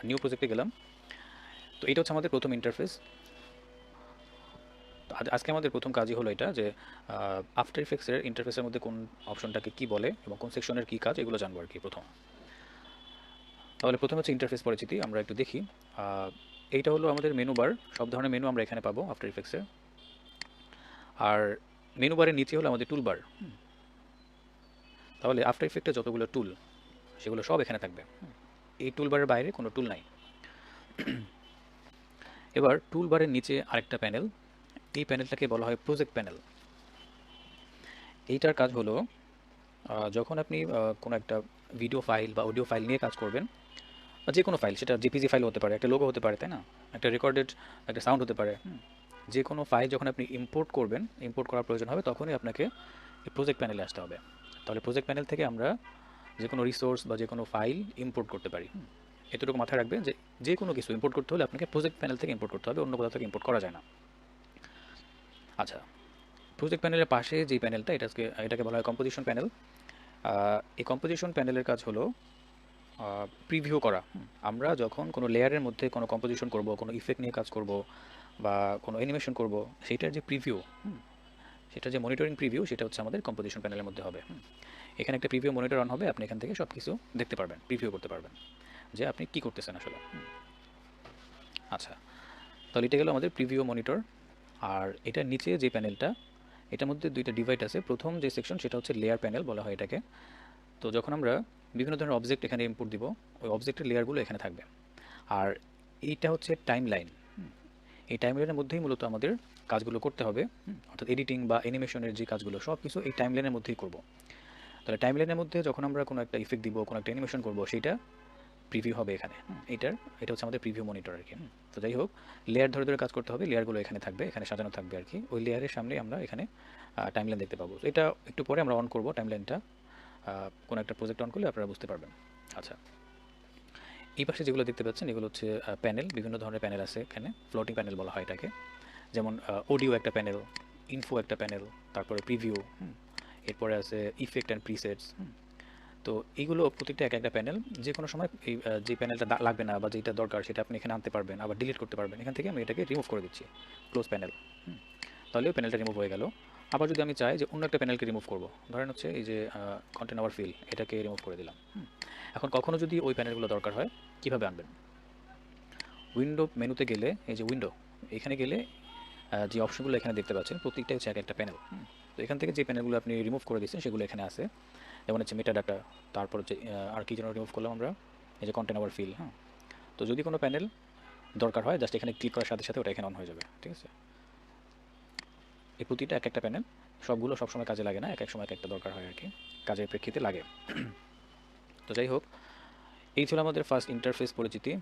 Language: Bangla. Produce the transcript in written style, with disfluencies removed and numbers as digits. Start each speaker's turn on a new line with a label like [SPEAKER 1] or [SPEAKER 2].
[SPEAKER 1] নিউ প্রজেক্টে গেলাম। তো এটা হচ্ছে আমাদের প্রথম ইন্টারফেস। তো আজকে আমাদের প্রথম কাজই হলো এটা যে আফটার ইফেক্টসের ইন্টারফেসের মধ্যে কোন অপশনটাকে কি বলে এবং কোন সেকশনের কি কাজ এগুলো জানবো আর কি প্রথম। তাহলে প্রথমে হচ্ছে ইন্টারফেস পরিচিতি, আমরা একটু দেখি। এইটা হলো আমাদের মেনু বার, সব ধরনের মেনু আমরা এখানে পাবো আফটার ইফেক্টসে। আর মেনু বারের নিচে হলো আমাদের টুল বার। তাহলে আফটার ইফেক্টে যতগুলো টুল সেগুলো সব এখানে থাকবে। এই টুল বারের বাইরে কোনো টুল নাই। এবার টুল বারের নিচে আরেকটা প্যানেল, এই প্যানেলটাকে বলা হয় প্রজেক্ট প্যানেল। এইটার কাজ হলো যখন আপনি কোনো একটা ভিডিও ফাইল বা অডিও ফাইল নিয়ে কাজ করবেন, বা যে কোনো ফাইল, সেটা জেপিজি ফাইল হতে পারে, একটা লোগো হতে পারে, তাই না, একটা রেকর্ডেড একটা সাউন্ড হতে পারে। যে কোনো ফাইল যখন আপনি ইম্পোর্ট করবেন, ইম্পোর্ট করার প্রয়োজন হবে, তখনই আপনাকে এই প্রজেক্ট প্যানেলে আসতে হবে। তাহলে প্রজেক্ট প্যানেল থেকে আমরা যে কোনো রিসোর্স বা যে কোনো ফাইল ইম্পোর্ট করতে পারি। এতটুকু মাথায় রাখবেন যে যে কোনো কিছু ইম্পোর্ট করতে হলে আপনাকে প্রজেক্ট প্যানেল থেকে ইম্পোর্ট করতে হবে, অন্য কোথাও থেকে ইম্পোর্ট করা যায় না। আচ্ছা, প্রজেক্ট প্যানেলের পাশে যে প্যানেলটা, এটাকে বলা হয় কম্পোজিশন প্যানেল। এই কম্পোজিশন প্যানেলের কাজ হলো প্রিভিউ করা। আমরা যখন কোনো লেয়ারের মধ্যে কোনো কম্পোজিশন করব, কোনো ইফেক্ট নিয়ে কাজ করব বা কোনো অ্যানিমেশন করব, সেটার যে প্রিভিউ, সেটা যে মনিটরিং প্রিভিউ, সেটা হচ্ছে আমাদের কম্পোজিশন প্যানেলের মধ্যে হবে। এখানে একটা প্রিভিউ মনিটর অন হবে, আপনি এখান থেকে সব কিছু দেখতে পারবেন, প্রিভিউ করতে পারবেন যে আপনি কী করতেছেন আসলে। আচ্ছা, তাহলে এটা গেলো আমাদের প্রিভিউ মনিটর। আর এটার নিচে যে প্যানেলটা, এটার মধ্যে দুইটা ডিভাইড আছে। প্রথম যে সেকশন সেটা হচ্ছে লেয়ার প্যানেল বলা হয় এটাকে। তো যখন আমরা বিভিন্ন ধরনের অবজেক্ট এখানে ইম্পোর্ট দিব, ওই অবজেক্টের লেয়ারগুলো এখানে থাকবে। আর এইটা হচ্ছে টাইম লাইন। এই টাইম লাইনের মধ্যেই মূলত আমাদের কাজগুলো করতে হবে। অর্থাৎ এডিটিং বা অ্যানিমেশনের যে কাজগুলো সব কিছু এই টাইম লাইনের মধ্যেই করব। তাহলে টাইম লাইনের মধ্যে যখন আমরা কোনো একটা ইফেক্ট দিব, কোনো একটা অ্যানিমেশন করব, সেইটা প্রিভিউ হবে এখানে। এটা হচ্ছে আমাদের প্রিভিউ মনিটর আর কি। তো যাই হোক, লেয়ার ধরে ধরে কাজ করতে হবে, লেয়ারগুলো এখানে থাকবে, এখানে সাজানো থাকবে আর কি। ওই লেয়ারের সামনে আমরা এখানে টাইমলাইন দেখতে পাবো। তো এটা একটু পরে আমরা অন করব টাইমলাইনটা, কোনো একটা প্রজেক্ট অন করলে আপনারা বুঝতে পারবেন। আচ্ছা, এই পাশে যেগুলো দেখতে পাচ্ছেন এগুলো হচ্ছে প্যানেল। বিভিন্ন ধরনের প্যানেল আছে এখানে, ফ্লোটিং প্যানেল বলা হয় এটাকে। যেমন অডিও একটা প্যানেল, ইনফো একটা প্যানেল, তারপরে প্রিভিউ, এরপরে আছে ইফেক্ট অ্যান্ড প্রিসেটস। তো এইগুলো প্রত্যেকটা এক একটা প্যানেল। যে কোনো সময় এই যে প্যানেলটা লাগবে না বা যেটা দরকার সেটা আপনি এখানে আনতে পারবেন, আবার ডিলিট করতে পারবেন। এখান থেকে আমি এটাকে রিমুভ করে দিচ্ছি, ক্লোজ প্যানেল। তাহলে ওই প্যানেলটা রিমুভ হয়ে গেল। আবার যদি আমি চাই যে অন্য একটা প্যানেলকে রিমুভ করব, ধরেন হচ্ছে এই যে কন্টেন্ট আওয়ার ফিল, এটাকে রিমুভ করে দিলাম। এখন কখনো যদি ওই প্যানেলগুলো দরকার হয়, কীভাবে আনবেন? উইন্ডো মেনুতে গেলে, এই যে উইন্ডো, এখানে গেলে যে অপশনগুলো এখানে দেখতে পাচ্ছেন প্রত্যেকটা হচ্ছে এক একটা প্যানেল। তো এখান থেকে যে প্যানেলগুলো আপনি রিমুভ করে দিচ্ছেন সেগুলো এখানে আছে। যেমন হচ্ছে মেটা ডাটা, তারপর হচ্ছে আর কি যেন রিমুভ করলাম আমরা, এই যে কন্টেন্ট আওয়ার ফিল। তো যদি কোনো প্যানেল দরকার হয়, জাস্ট এখানে ক্লিক করার সাথে সাথে ওটা এখানে অন হয়ে যাবে। ঠিক আছে, এই প্রতিটা এক একটা প্যানেল, সবগুলো সবসময় কাজে লাগে না, এক এক সময় এক একটা দরকার হয় আর কি, কাজের প্রেক্ষিতে লাগে। তো যাই হোক, এই ছিল আমাদের ফার্স্ট ইন্টারফেস পরিচিতি।